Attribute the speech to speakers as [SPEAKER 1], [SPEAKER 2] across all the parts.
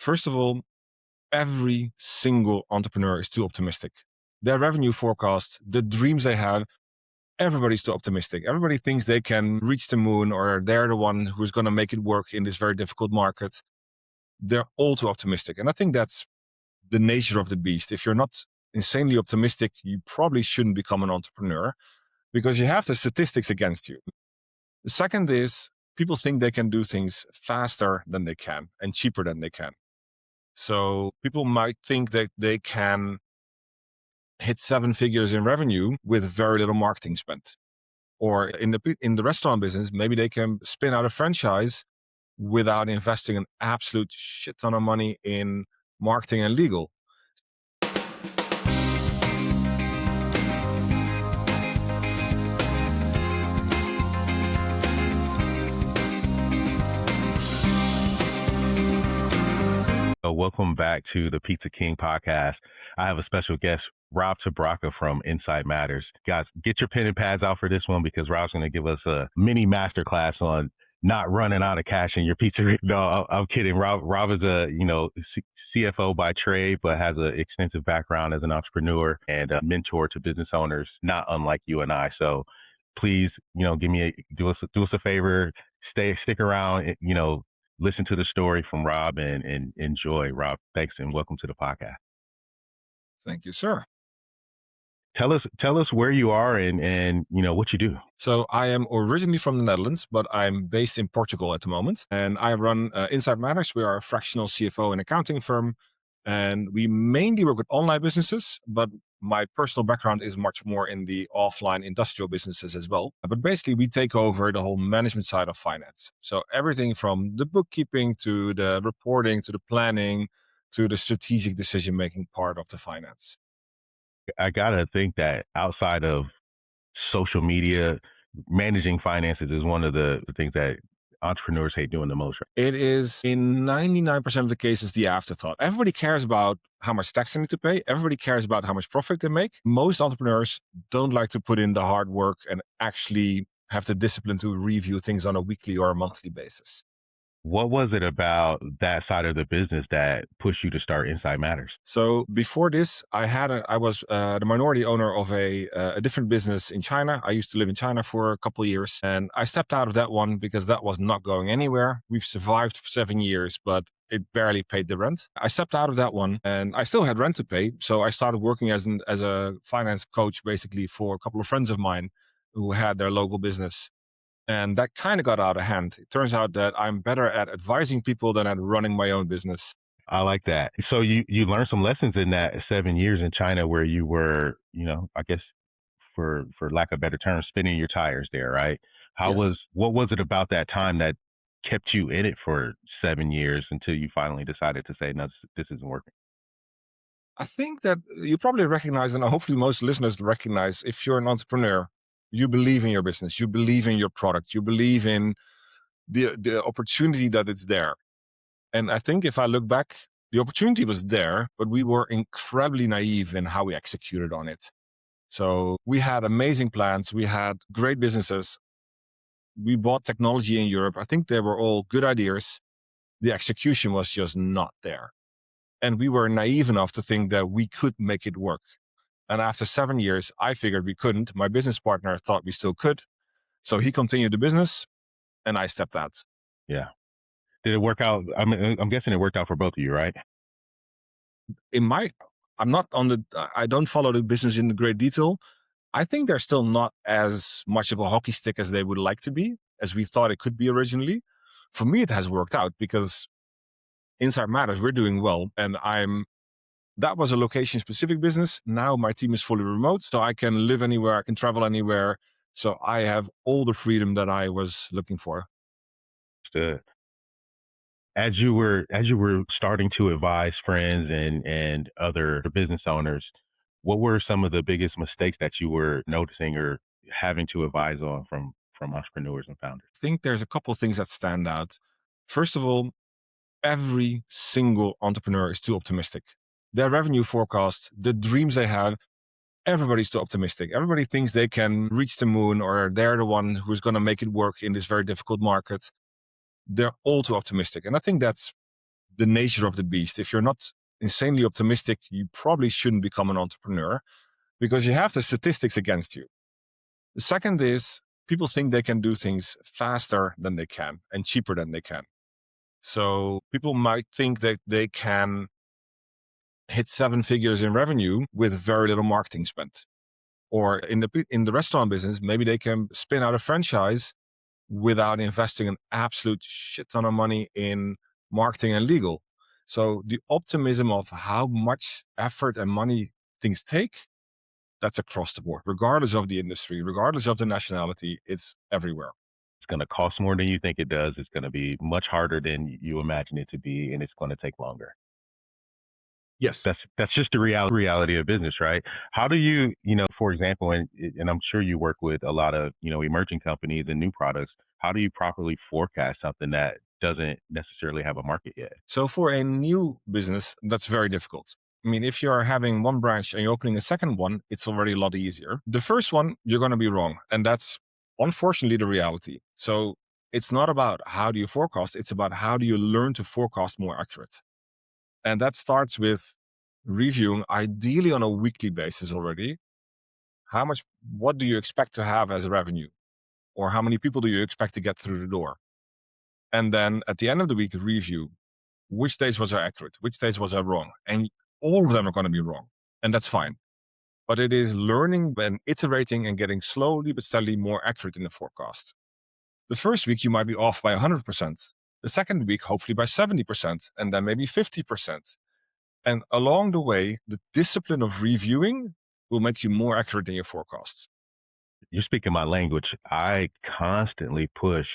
[SPEAKER 1] First of all, every single entrepreneur is too optimistic. Their revenue forecast, the dreams they have, everybody's too optimistic. Everybody thinks they can reach the moon or they're the one who's going to make it work in this very difficult market. They're all too optimistic. And I think that's the nature of the beast. If you're not insanely optimistic, you probably shouldn't become an entrepreneur because you have the statistics against you. The second is people think they can do things faster than they can and cheaper than they can. So people might think that they can hit 7 figures in revenue with very little marketing spent. Or in the restaurant business, maybe they can spin out a franchise without investing an absolute shit ton of money in marketing and legal.
[SPEAKER 2] Welcome back to the Pizza King podcast. I have a special guest, Rob Te Braake from Inside Matters. Guys, get your pen and pads out for this one because Rob's going to give us a mini masterclass on not running out of cash in your pizzeria. No, I'm kidding. Rob is a CFO by trade, but has an extensive background as an entrepreneur and a mentor to business owners, not unlike you and I. So please, do us a favor, stick around, listen to the story from Rob and enjoy. Rob, thanks and welcome to the podcast.
[SPEAKER 1] Thank you, sir.
[SPEAKER 2] Tell us where you are and what you do.
[SPEAKER 1] So I am originally from the Netherlands, but I'm based in Portugal at the moment. And I run Inside Matters. We are a fractional CFO and accounting firm. And we mainly work with online businesses, but my personal background is much more in the offline industrial businesses as well. But basically, we take over the whole management side of finance. So everything from the bookkeeping to the reporting, to the planning, to the strategic decision-making part of the finance.
[SPEAKER 2] I got to think that outside of social media, managing finances is one of the things that entrepreneurs hate doing the most. Right?
[SPEAKER 1] It is in 99% of the cases the afterthought. Everybody cares about how much tax they need to pay. Everybody cares about how much profit they make. Most entrepreneurs don't like to put in the hard work and actually have the discipline to review things on a weekly or a monthly basis.
[SPEAKER 2] What was it about that side of the business that pushed you to start Inside Matters?
[SPEAKER 1] So before this, I was the minority owner of a different business in China. I used to live in China for a couple of years, and I stepped out of that one because that was not going anywhere. We've survived for 7 years, but it barely paid the rent. I stepped out of that one, and I still had rent to pay. So I started working as a finance coach, basically for a couple of friends of mine who had their local business. And that kind of got out of hand. It turns out that I'm better at advising people than at running my own business.
[SPEAKER 2] I like that. So you learned some lessons in that 7 years in China where you were, I guess for lack of better term, spinning your tires there, right?
[SPEAKER 1] Yes.
[SPEAKER 2] What was it about that time that kept you in it for 7 years until you finally decided to say, no, this isn't working?
[SPEAKER 1] I think that you probably recognize, and hopefully most listeners recognize, if you're an entrepreneur, you believe in your business, you believe in your product, you believe in the opportunity that it's there. And I think if I look back, the opportunity was there, but we were incredibly naive in how we executed on it. So we had amazing plans. We had great businesses. We bought technology in Europe. I think they were all good ideas. The execution was just not there. And we were naive enough to think that we could make it work. And after 7 years, I figured we couldn't. My business partner thought we still could. So he continued the business and I stepped out.
[SPEAKER 2] Yeah. Did it work out? I mean, I'm guessing it worked out for both of you, right?
[SPEAKER 1] I don't follow the business in great detail. I think they're still not as much of a hockey stick as they would like to be, as we thought it could be originally. For me, it has worked out because Inside Matters, we're doing well. And that was a location specific business. Now my team is fully remote, so I can live anywhere. I can travel anywhere. So I have all the freedom that I was looking for.
[SPEAKER 2] As you were starting to advise friends and other business owners, what were some of the biggest mistakes that you were noticing or having to advise on from entrepreneurs and founders?
[SPEAKER 1] I think there's a couple of things that stand out. First of all, every single entrepreneur is too optimistic. Their revenue forecast, the dreams they have, everybody's too optimistic. Everybody thinks they can reach the moon or they're the one who's going to make it work in this very difficult market. They're all too optimistic. And I think that's the nature of the beast. If you're not insanely optimistic, you probably shouldn't become an entrepreneur because you have the statistics against you. The second is people think they can do things faster than they can and cheaper than they can. So people might think that they can hit 7 figures in revenue with very little marketing spend. Or in the restaurant business, maybe they can spin out a franchise without investing an absolute shit ton of money in marketing and legal. So the optimism of how much effort and money things take, that's across the board, regardless of the industry, regardless of the nationality, it's everywhere.
[SPEAKER 2] It's going to cost more than you think it does. It's going to be much harder than you imagine it to be, and it's going to take longer.
[SPEAKER 1] Yes.
[SPEAKER 2] That's just the reality of business, right? How do you, for example, and I'm sure you work with a lot of, emerging companies and new products. How do you properly forecast something that doesn't necessarily have a market yet?
[SPEAKER 1] So for a new business, that's very difficult. I mean, if you're having one branch and you're opening a second one, it's already a lot easier. The first one, you're going to be wrong. And that's unfortunately the reality. So it's not about how do you forecast, it's about how do you learn to forecast more accurate. And that starts with reviewing, ideally on a weekly basis already, what do you expect to have as revenue? Or how many people do you expect to get through the door? And then at the end of the week, review which days was I accurate, which days was I wrong. And all of them are going to be wrong. And that's fine. But it is learning and iterating and getting slowly but steadily more accurate in the forecast. The first week, you might be off by 100%. The second week, hopefully by 70%, and then maybe 50%. And along the way, the discipline of reviewing will make you more accurate in your forecasts.
[SPEAKER 2] You're speaking my language. I constantly push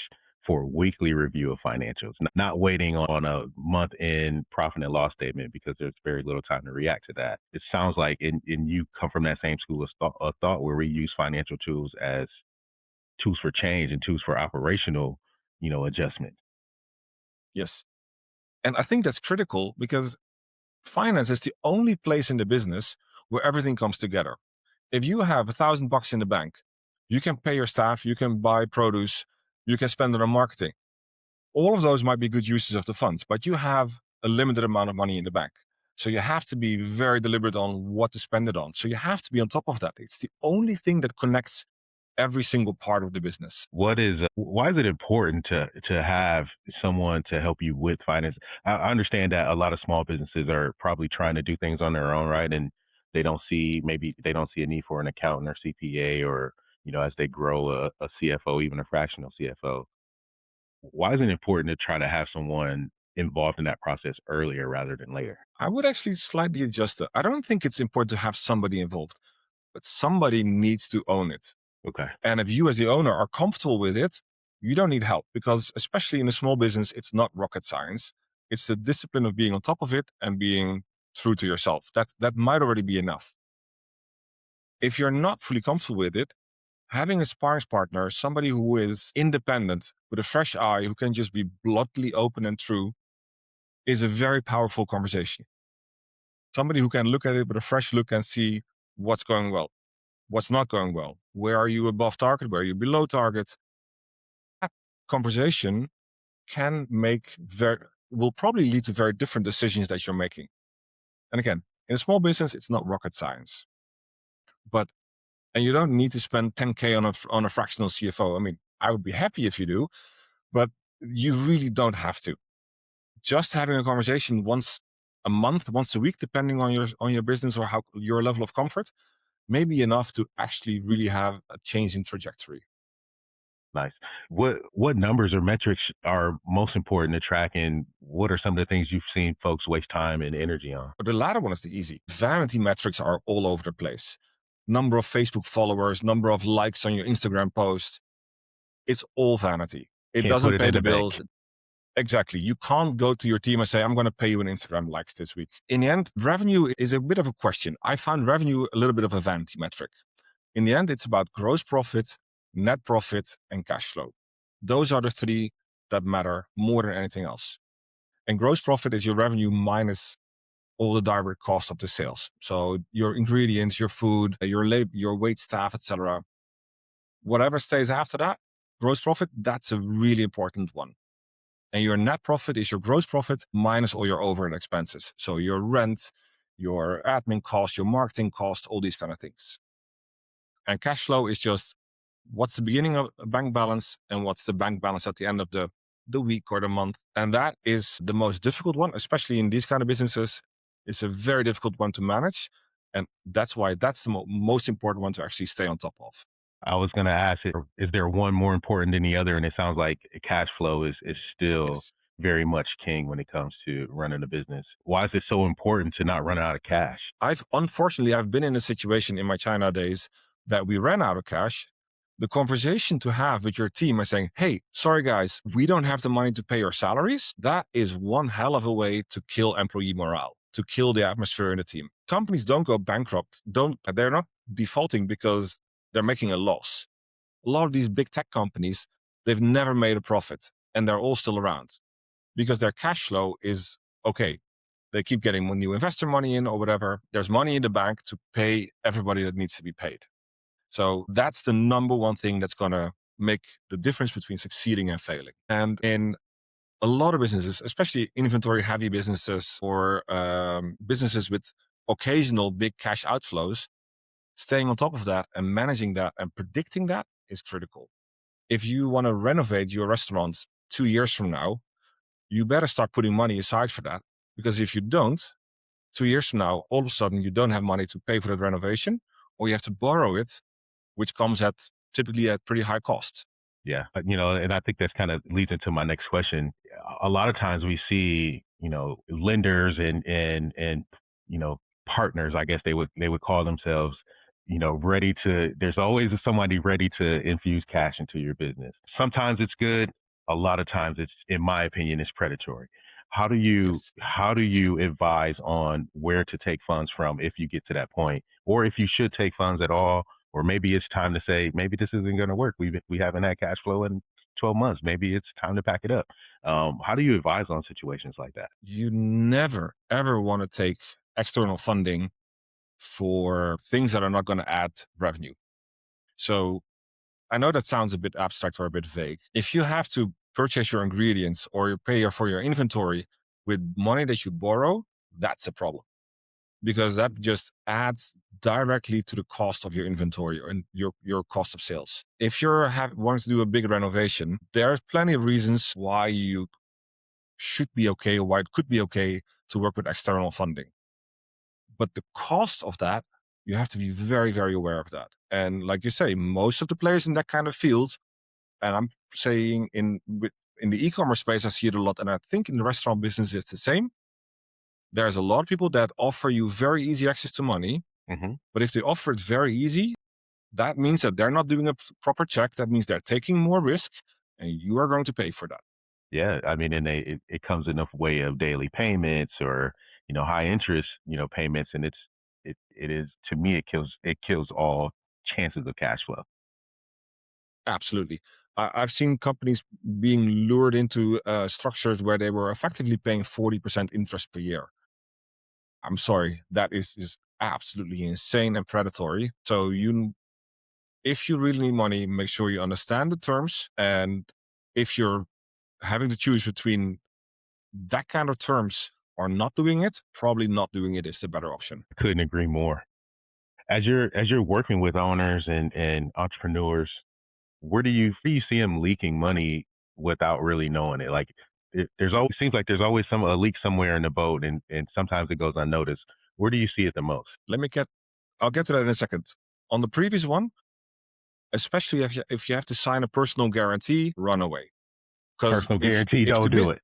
[SPEAKER 2] for a weekly review of financials, not waiting on a month end profit and loss statement because there's very little time to react to that. It sounds like, and you come from that same school of thought where we use financial tools as tools for change and tools for operational, adjustment.
[SPEAKER 1] Yes. And I think that's critical because finance is the only place in the business where everything comes together. If you have $1,000 in the bank, you can pay your staff, you can buy produce, you can spend it on marketing. All of those might be good uses of the funds, but you have a limited amount of money in the bank. So you have to be very deliberate on what to spend it on. So you have to be on top of that. It's the only thing that connects every single part of the business.
[SPEAKER 2] Why is it important to have someone to help you with finance? I understand that a lot of small businesses are probably trying to do things on their own, right? And maybe they don't see a need for an accountant or CPA, or, as they grow a CFO, even a fractional CFO. Why is it important to try to have someone involved in that process earlier rather than later?
[SPEAKER 1] I would actually slightly adjust it. I don't think it's important to have somebody involved, but somebody needs to own it.
[SPEAKER 2] Okay.
[SPEAKER 1] And if you as the owner are comfortable with it, you don't need help because especially in a small business, it's not rocket science. It's the discipline of being on top of it and being true to yourself. That might already be enough. If you're not fully comfortable with it, having a sparring partner, somebody who is independent with a fresh eye, who can just be bluntly open and true, is a very powerful conversation. Somebody who can look at it with a fresh look and see what's going well, what's not going well. Where are you above target? Where are you below target? That conversation will probably lead to very different decisions that you're making. And again, in a small business, it's not rocket science. And you don't need to spend 10K on a fractional CFO. I mean, I would be happy if you do, but you really don't have to. Just having a conversation once a month, once a week, depending on your business or how your level of comfort, may be enough to actually really have a change in trajectory.
[SPEAKER 2] Nice. What numbers or metrics are most important to track, and what are some of the things you've seen folks waste time and energy on?
[SPEAKER 1] But the latter one is the easy. Vanity metrics are all over the place. Number of Facebook followers, number of likes on your Instagram post. It's all vanity. It
[SPEAKER 2] Can't
[SPEAKER 1] doesn't
[SPEAKER 2] put it
[SPEAKER 1] pay
[SPEAKER 2] in
[SPEAKER 1] the
[SPEAKER 2] the bank.
[SPEAKER 1] bills. Exactly. You can't go to your team and say, I'm going to pay you an Instagram likes this week. In the end, revenue is a bit of a question. I find revenue a little bit of a vanity metric. In the end, it's about gross profit, net profit, and cash flow. Those are the three that matter more than anything else. And gross profit is your revenue minus all the direct costs of the sales. So your ingredients, your food, your labor, your wait staff, etc. Whatever stays after that, gross profit, that's a really important one. And your net profit is your gross profit minus all your overhead expenses. So your rent, your admin cost, your marketing cost, all these kind of things. And cash flow is just what's the beginning of a bank balance and what's the bank balance at the end of the week or the month. And that is the most difficult one, especially in these kind of businesses. It's a very difficult one to manage. And that's why that's the most important one to actually stay on top of.
[SPEAKER 2] I was going to ask, is there one more important than the other? And it sounds like cash flow is still
[SPEAKER 1] Yes.
[SPEAKER 2] very much king when it comes to running a business. Why is it so important to not run out of cash?
[SPEAKER 1] Unfortunately, I've been in a situation in my China days that we ran out of cash. The conversation to have with your team is saying, hey, sorry guys, we don't have the money to pay your salaries. That is one hell of a way to kill employee morale, to kill the atmosphere in the team. Companies don't go bankrupt. They're not defaulting because they're making a loss. A lot of these big tech companies, they've never made a profit and they're all still around because their cash flow is okay. They keep getting new investor money in or whatever. There's money in the bank to pay everybody that needs to be paid. So that's the number one thing that's going to make the difference between succeeding and failing. And in a lot of businesses, especially inventory heavy businesses or businesses with occasional big cash outflows, staying on top of that and managing that and predicting that is critical. If you want to renovate your restaurant 2 years from now, you better start putting money aside for that. Because if you don't, 2 years from now, all of a sudden you don't have money to pay for that renovation, or you have to borrow it, which comes at typically at pretty high cost.
[SPEAKER 2] Yeah, and I think that's kind of leads into my next question. A lot of times we see, lenders and partners, I guess they would call themselves, ready to. There's always somebody ready to infuse cash into your business. Sometimes it's good. A lot of times it's, in my opinion, it's predatory. How do you
[SPEAKER 1] Yes.
[SPEAKER 2] how do you advise on where to take funds from if you get to that point, or if you should take funds at all? Or maybe it's time to say, maybe this isn't going to work. We haven't had cash flow in 12 months. Maybe it's time to pack it up. How do you advise on situations like that?
[SPEAKER 1] You never, ever want to take external funding for things that are not going to add revenue. So I know that sounds a bit abstract or a bit vague. If you have to purchase your ingredients or you pay for your inventory with money that you borrow, that's a problem because that just adds directly to the cost of your inventory and your cost of sales. If you're wanting to do a big renovation, there's plenty of reasons why you should be okay or why it could be okay to work with external funding. But the cost of that, you have to be very, very aware of that. And like you say, most of the players in that kind of field, and I'm saying in the e-commerce space, I see it a lot. And I think in the restaurant business, it's the same. There's a lot of people that offer you very easy access to money.
[SPEAKER 2] Mm-hmm.
[SPEAKER 1] But if they offer it very easy, that means that they're not doing a proper check. That means they're taking more risk and you are going to pay for that.
[SPEAKER 2] Yeah, I mean, and it comes in a way of daily payments or high interest payments, and it is, to me, it kills all chances of cash flow.
[SPEAKER 1] Absolutely. I've seen companies being lured into structures where they were effectively paying 40% interest per year. I'm sorry, that is just absolutely insane and predatory. So if you really need money, make sure you understand the terms. And if you're having to choose between that kind of terms or not doing it, probably not doing it is the better option.
[SPEAKER 2] Couldn't agree more. As you're working with owners and entrepreneurs, where do you see them leaking money without really knowing it? Like, there's always seems like there's always a leak somewhere in the boat, and sometimes it goes unnoticed. Where do you see it the most?
[SPEAKER 1] I'll get to that in a second. On the previous one, especially if you have to sign a personal guarantee, run away. Because
[SPEAKER 2] Personal guarantee,
[SPEAKER 1] if
[SPEAKER 2] don't do it.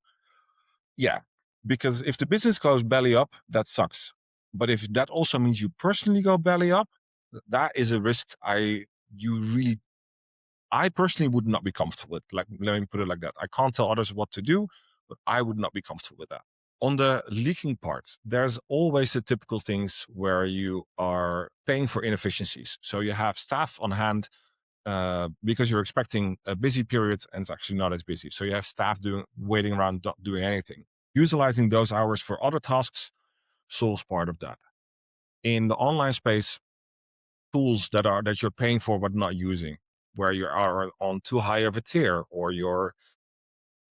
[SPEAKER 1] yeah, because if the business goes belly up, that sucks. But if that also means you personally go belly up, that is a risk I personally would not be comfortable with. Like, let me put it like that. I can't tell others what to do, but I would not be comfortable with that. On the leaking part, there's always the typical things where you are paying for inefficiencies. So you have staff on hand because you're expecting a busy period and it's actually not as busy. So you have staff waiting around, not doing anything. Utilizing those hours for other tasks solves part of that. In the online space, tools that you're paying for but not using, where you are on too high of a tier or you're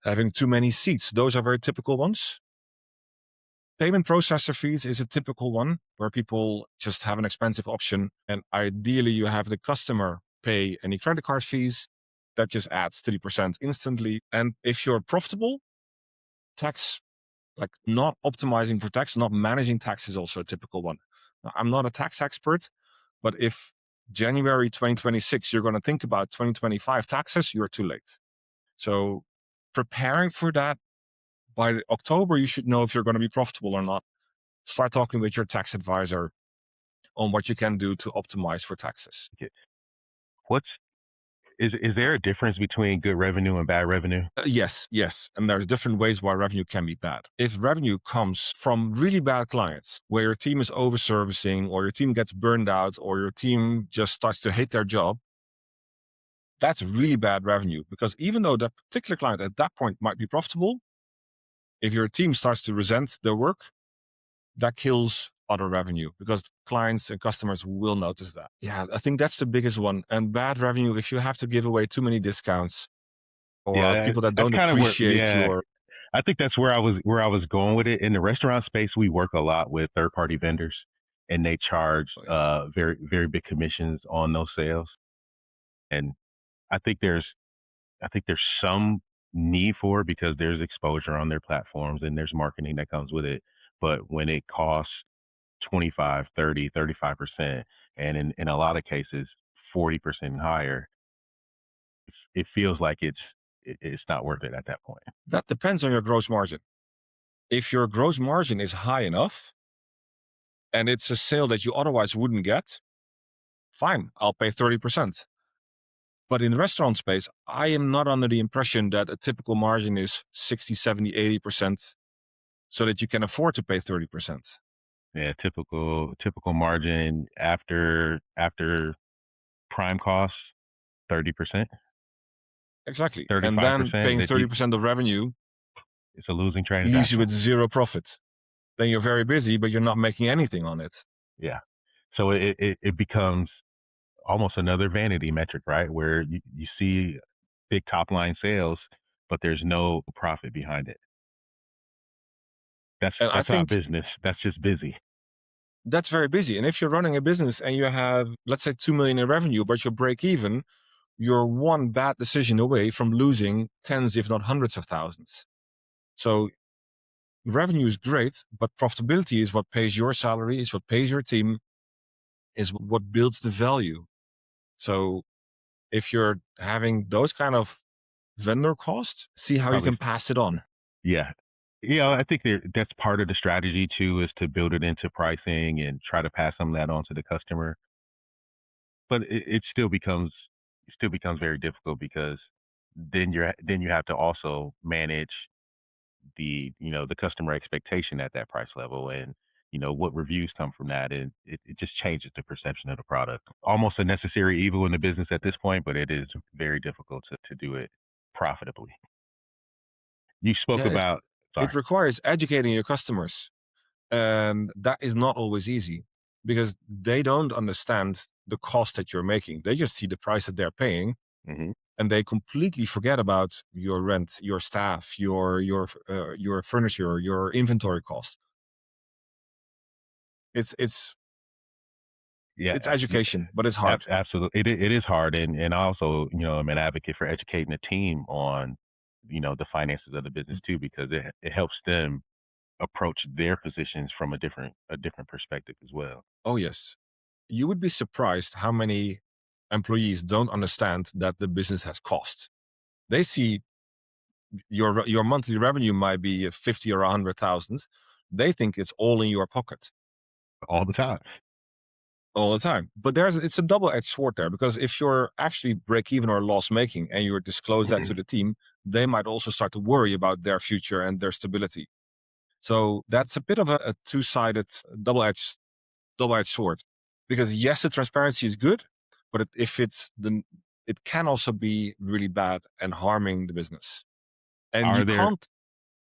[SPEAKER 1] Having too many seats, those are very typical ones. Payment processor fees is a typical one where people just have an expensive option. And ideally, you have the customer pay any credit card fees. That just adds 30% instantly. And if you're profitable, tax, like not optimizing for tax, not managing tax is also a typical one. Now, I'm not a tax expert, but if January 2026, you're going to think about 2025 taxes, you're too late. So preparing for that, by October, you should know if you're going to be profitable or not. Start talking with your tax advisor on what you can do to optimize for taxes.
[SPEAKER 2] What's is there a difference between good revenue and bad revenue?
[SPEAKER 1] Yes. And there's different ways why revenue can be bad. If revenue comes from really bad clients, where your team is over-servicing, or your team gets burned out, or your team just starts to hate their job, that's really bad revenue. Because even though that particular client at that point might be profitable, if your team starts to resent their work, that kills other revenue, because clients and customers will notice that. Yeah, I think that's the biggest one. And bad revenue, if you have to give away too many discounts, or people that
[SPEAKER 2] that's
[SPEAKER 1] don't
[SPEAKER 2] kind of where.
[SPEAKER 1] appreciate your...
[SPEAKER 2] I think that's where I was going with it. In the restaurant space, we work a lot with third-party vendors, and they charge very very big commissions on those sales. And I think there's some need for it because there's exposure on their platforms and there's marketing that comes with it. But when it costs 25, 30, 35%, and in a lot of cases 40% higher, it feels like it's not worth it at that point.
[SPEAKER 1] That depends on your gross margin. If your gross margin is high enough and it's a sale that you otherwise wouldn't get, fine, I'll pay 30%. But in the restaurant space, I am not under the impression that a typical margin is 60, 70, 80%, so that you can afford to pay 30%.
[SPEAKER 2] Yeah, typical margin after prime costs, 30%.
[SPEAKER 1] Exactly. And then paying 30% of revenue,
[SPEAKER 2] it's a losing transaction.
[SPEAKER 1] Leaves you with zero profit. Then you're very busy, but you're not making anything on it.
[SPEAKER 2] Yeah. So it becomes almost another vanity metric, right? Where you see big top line sales, but there's no profit behind it. That's not business. That's just busy.
[SPEAKER 1] That's very busy. And if you're running a business and you have, let's say, 2 million in revenue, but you break even, you're one bad decision away from losing tens, if not hundreds of thousands. So revenue is great, but profitability is what pays your salary, is what pays your team, is what builds the value. So if you're having those kind of vendor costs, see how you can pass it on.
[SPEAKER 2] Yeah. I think that's part of the strategy too, is to build it into pricing and try to pass some of that on to the customer. But it still becomes very difficult, because then you have to also manage the customer expectation at that price level, and what reviews come from that, and it just changes the perception of the product. Almost a necessary evil in the business at this point, but it is very difficult to do it profitably. You spoke about...
[SPEAKER 1] It requires educating your customers, and that is not always easy, because they don't understand the cost that you're making. They just see the price that they're paying, and they completely forget about your rent, your staff, your furniture, your inventory cost. It's education, but it's hard.
[SPEAKER 2] Absolutely, it is hard, and also I'm an advocate for educating the team on the finances of the business too, because it helps them approach their positions from a different perspective as well.
[SPEAKER 1] Oh yes, you would be surprised how many employees don't understand that the business has cost. They see your monthly revenue might be 50 or 100,000. They think it's all in your pocket.
[SPEAKER 2] All the time.
[SPEAKER 1] But it's a double-edged sword there, because if you're actually break even or loss making and you disclose that to the team, they might also start to worry about their future and their stability. So that's a bit of a two-sided, double-edged sword, because yes, the transparency is good, but it can also be really bad and harming the business. And you can't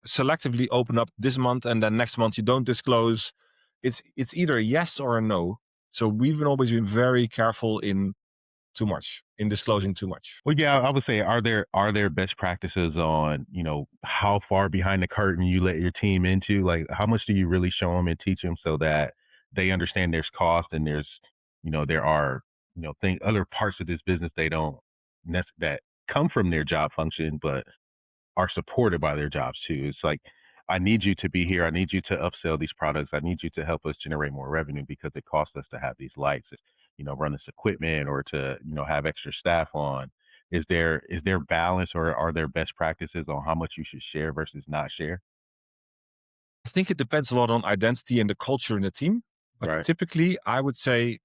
[SPEAKER 1] selectively open up this month and then next month you don't disclose. It's either a yes or a no. So we've always been very careful in too much, in disclosing too much.
[SPEAKER 2] Well, yeah, I would say, are there best practices on, how far behind the curtain you let your team into? Like, how much do you really show them and teach them so that they understand there's cost and there are, other parts of this business they don't that come from their job function, but are supported by their jobs too. It's like, I need you to be here. I need you to upsell these products. I need you to help us generate more revenue because it costs us to have these lights, run this equipment or to, have extra staff on. Is there balance, or are there best practices on how much you should share versus not share?
[SPEAKER 1] I think it depends a lot on identity and the culture in the team. But
[SPEAKER 2] Right.
[SPEAKER 1] typically, I would say,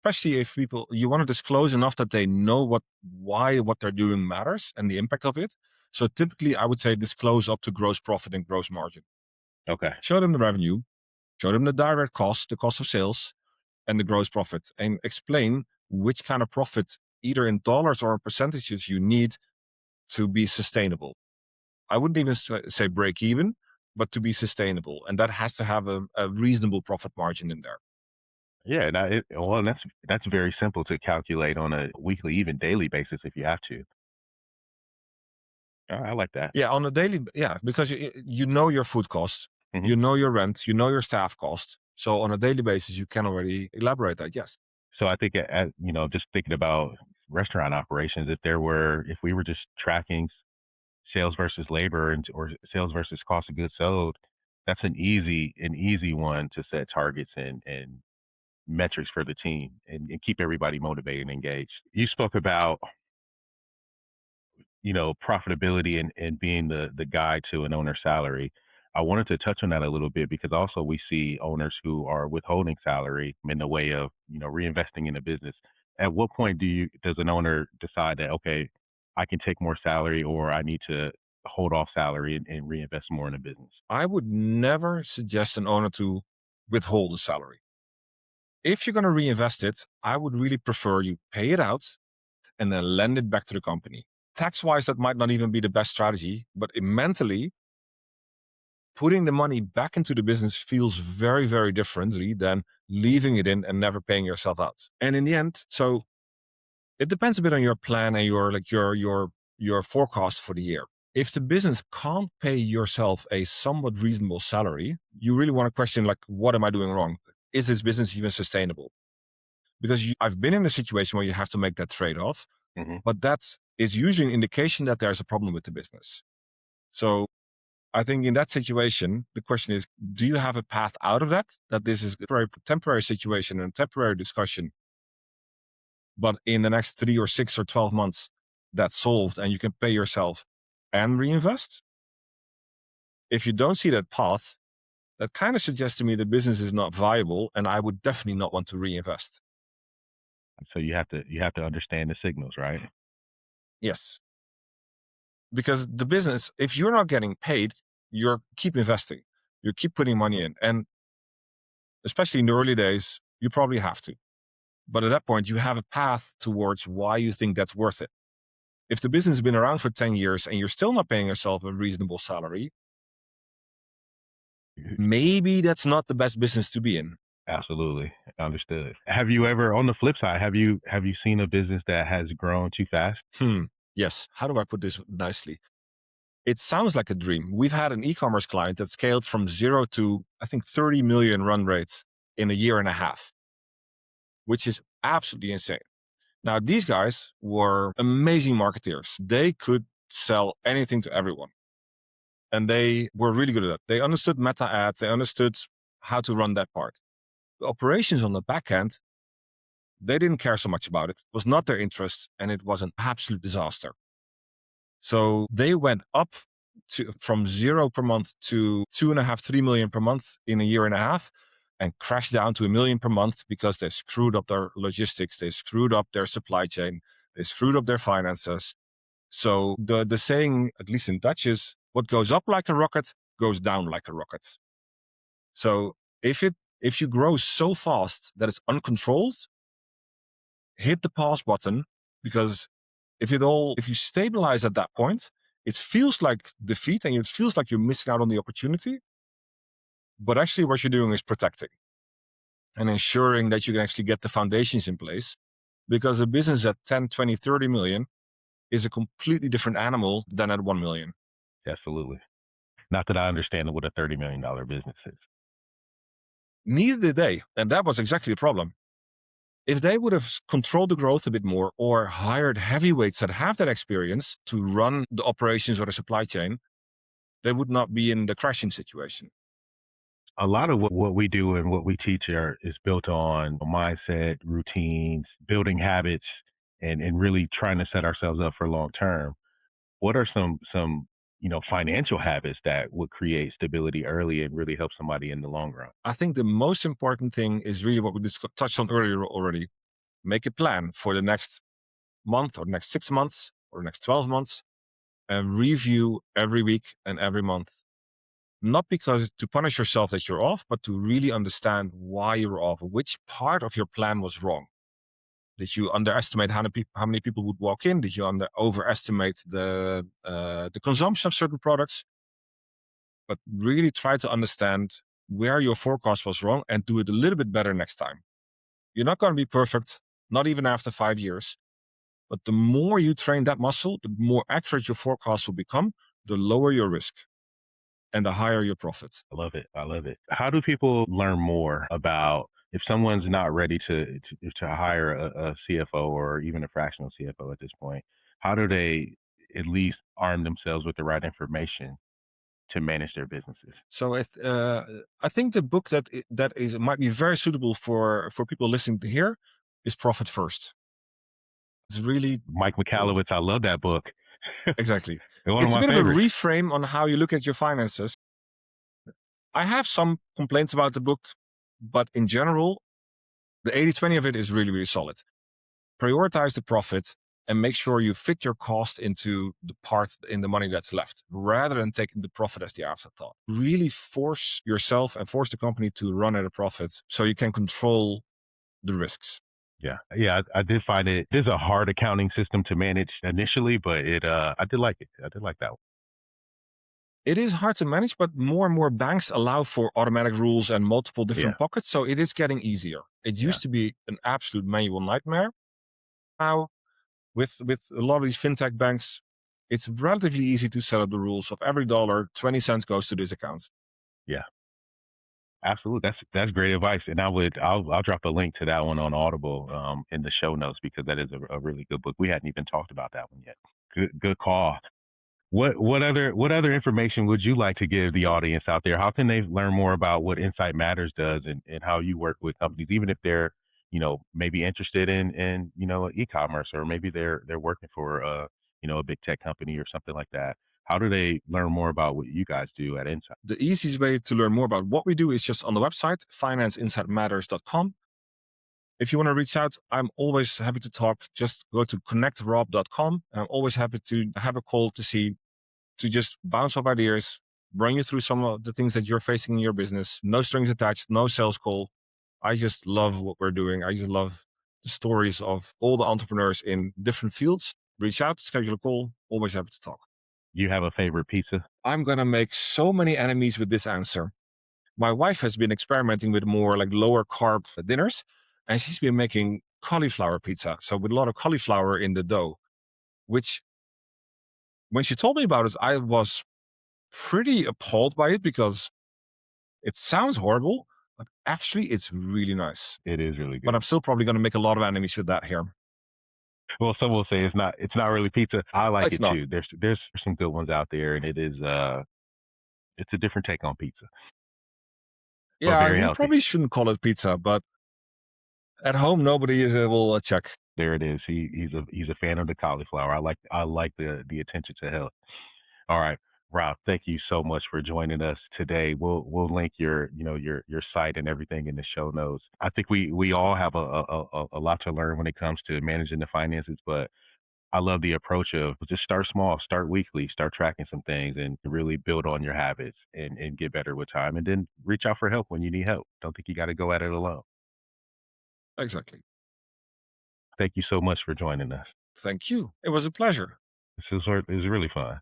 [SPEAKER 1] especially if you want to disclose enough that they know why what they're doing matters and the impact of it. So typically, I would say disclose up to gross profit and gross margin.
[SPEAKER 2] Okay.
[SPEAKER 1] Show them the revenue, show them the direct cost, the cost of sales, and the gross profit, and explain which kind of profit, either in dollars or percentages, you need to be sustainable. I wouldn't even say break even, but to be sustainable. And that has to have a reasonable profit margin in there.
[SPEAKER 2] Yeah. Well, that's very simple to calculate on a weekly, even daily basis if you have to. I like that.
[SPEAKER 1] Yeah, on a daily, yeah, because you know your food costs,
[SPEAKER 2] Mhm.
[SPEAKER 1] you know your rent, you know your staff costs. So on a daily basis, you can already elaborate that. Yes.
[SPEAKER 2] So I think, just thinking about restaurant operations, if we were just tracking sales versus labor or sales versus cost of goods sold, that's an easy one to set targets and metrics for the team and keep everybody motivated and engaged. You spoke about, profitability and being the guide to an owner's salary. I wanted to touch on that a little bit because also we see owners who are withholding salary in the way of, reinvesting in the business. At what point does an owner decide that, okay, I can take more salary, or I need to hold off salary and reinvest more in the business?
[SPEAKER 1] I would never suggest an owner to withhold the salary. If you're going to reinvest it, I would really prefer you pay it out and then lend it back to the company. Tax wise, that might not even be the best strategy, but mentally, putting the money back into the business feels very, very differently than leaving it in and never paying yourself out. And in the end, so it depends a bit on your plan and your forecast for the year. If the business can't pay yourself a somewhat reasonable salary, you really want to question, like, what am I doing wrong? Is this business even sustainable? Because I've been in a situation where you have to make that trade-off,
[SPEAKER 2] Hmm.
[SPEAKER 1] but that is usually an indication that there's a problem with the business. So I think in that situation, the question is, do you have a path out of that? That this is a very temporary situation and temporary discussion, but in the next 3 or 6 or 12 months, that's solved and you can pay yourself and reinvest? If you don't see that path, that kind of suggests to me the business is not viable and I would definitely not want to reinvest.
[SPEAKER 2] So you have to understand the signals, right?
[SPEAKER 1] Yes. Because the business, if you're not getting paid, you keep investing, you keep putting money in. And especially in the early days, you probably have to. But at that point, you have a path towards why you think that's worth it. If the business has been around for 10 years and you're still not paying yourself a reasonable salary, maybe that's not the best business to be in.
[SPEAKER 2] Absolutely. Understood. Have you ever, on the flip side, have you seen a business that has grown too fast?
[SPEAKER 1] Yes. How do I put this nicely? It sounds like a dream. We've had an e-commerce client that scaled from 0 to, I think, 30 million run rates in a year and a half, which is absolutely insane. Now, these guys were amazing marketeers. They could sell anything to everyone. And they were really good at that. They understood meta ads. They understood how to run that part. The operations on the back end, they didn't care so much about it. It was not their interest, and it was an absolute disaster. So they went up from 0 per month to 2.5, 3 million per month in a year and a half, and crashed down to 1 million per month because they screwed up their logistics, they screwed up their supply chain, they screwed up their finances. So the saying, at least in Dutch, is what goes up like a rocket goes down like a rocket. So if you grow so fast that it's uncontrolled, hit the pause button, because if you stabilize at that point, it feels like defeat and it feels like you're missing out on the opportunity. But actually what you're doing is protecting and ensuring that you can actually get the foundations in place because a business at 10, 20, 30 million is a completely different animal than at 1 million.
[SPEAKER 2] Absolutely. Not that I understand what a $30 million business is.
[SPEAKER 1] Neither did they. And that was exactly the problem. If they would have controlled the growth a bit more or hired heavyweights that have that experience to run the operations or the supply chain, they would not be in the crashing situation.
[SPEAKER 2] A lot of what we do and what we teach is built on mindset, routines, building habits, and really trying to set ourselves up for long term. What are some financial habits that would create stability early and really help somebody in the long run?
[SPEAKER 1] I think the most important thing is really what we touched on earlier already. Make a plan for the next month or next 6 months or next 12 months and review every week and every month. Not because to punish yourself that you're off, but to really understand why you were off, which part of your plan was wrong. Did you underestimate how many people would walk in? Did you overestimate the consumption of certain products? But really try to understand where your forecast was wrong and do it a little bit better next time. You're not going to be perfect, not even after 5 years. But the more you train that muscle, the more accurate your forecast will become, the lower your risk and the higher your profit.
[SPEAKER 2] I love it. I love it. How do people learn more about if someone's not ready to hire a CFO or even a fractional CFO at this point? How do they at least arm themselves with the right information to manage their businesses?
[SPEAKER 1] So I think the book that might be very suitable for people listening to here is Profit First. It's really
[SPEAKER 2] Mike Michalowicz, I love that book.
[SPEAKER 1] exactly.
[SPEAKER 2] One
[SPEAKER 1] It's
[SPEAKER 2] of
[SPEAKER 1] a
[SPEAKER 2] my
[SPEAKER 1] bit of a
[SPEAKER 2] favorites.
[SPEAKER 1] reframe on how you look at your finances. I have some complaints about the book, but in general, the 80-20 of it is really, really solid. Prioritize the profit and make sure you fit your cost into the part in the money that's left, rather than taking the profit as the afterthought. Really force yourself and force the company to run at a profit so you can control the risks.
[SPEAKER 2] Yeah, I did find it. There's a hard accounting system to manage initially, but I did like it. I did like that one.
[SPEAKER 1] It is hard to manage, but more and more banks allow for automatic rules and multiple different
[SPEAKER 2] Yeah.
[SPEAKER 1] pockets, so it is getting easier. It used to be an absolute manual nightmare. Now, with a lot of these fintech banks, it's relatively easy to set up the rules of every dollar, 20 cents goes to this account.
[SPEAKER 2] Yeah. Absolutely. That's great advice. And I'll drop a link to that one on Audible in the show notes because that is a really good book. We hadn't even talked about that one yet. Good call. What other information would you like to give the audience out there? How can they learn more about what Insight Matters does and how you work with companies, even if they're, maybe interested in e-commerce, or maybe they're working for a big tech company or something like that. How do they learn more about what you guys do at Insight?
[SPEAKER 1] The easiest way to learn more about what we do is just on the website, financeinsightmatters.com. If you want to reach out, I'm always happy to talk. Just go to connectrob.com. I'm always happy to have a call to just bounce off ideas, run you through some of the things that you're facing in your business. No strings attached, no sales call. I just love what we're doing. I just love the stories of all the entrepreneurs in different fields. Reach out, schedule a call. Always happy to talk.
[SPEAKER 2] You have a favorite pizza?
[SPEAKER 1] I'm going to make so many enemies with this answer. My wife has been experimenting with more like lower carb dinners, and she's been making cauliflower pizza. So with a lot of cauliflower in the dough, which when she told me about it, I was pretty appalled by it because it sounds horrible, but actually it's really nice.
[SPEAKER 2] It is really
[SPEAKER 1] But
[SPEAKER 2] good.
[SPEAKER 1] I'm still probably going to make a lot of enemies with that here.
[SPEAKER 2] Well, some will say it's not really pizza. I like
[SPEAKER 1] It's
[SPEAKER 2] it
[SPEAKER 1] not.
[SPEAKER 2] too. There's some good ones out there, and it's a different take on pizza, but
[SPEAKER 1] Yeah,
[SPEAKER 2] very
[SPEAKER 1] we
[SPEAKER 2] healthy.
[SPEAKER 1] probably shouldn't call it pizza, but at home nobody will check.
[SPEAKER 2] There it is. He's a fan of the cauliflower. I like the attention to health. All right, Rob, thank you so much for joining us today. We'll link your site and everything in the show notes. I think we all have a lot to learn when it comes to managing the finances, but I love the approach of just start small, start weekly, start tracking some things, and really build on your habits and get better with time. And then reach out for help when you need help. Don't think you got to go at it alone.
[SPEAKER 1] Exactly.
[SPEAKER 2] Thank you so much for joining us.
[SPEAKER 1] Thank you. It was a pleasure.
[SPEAKER 2] This was really fun.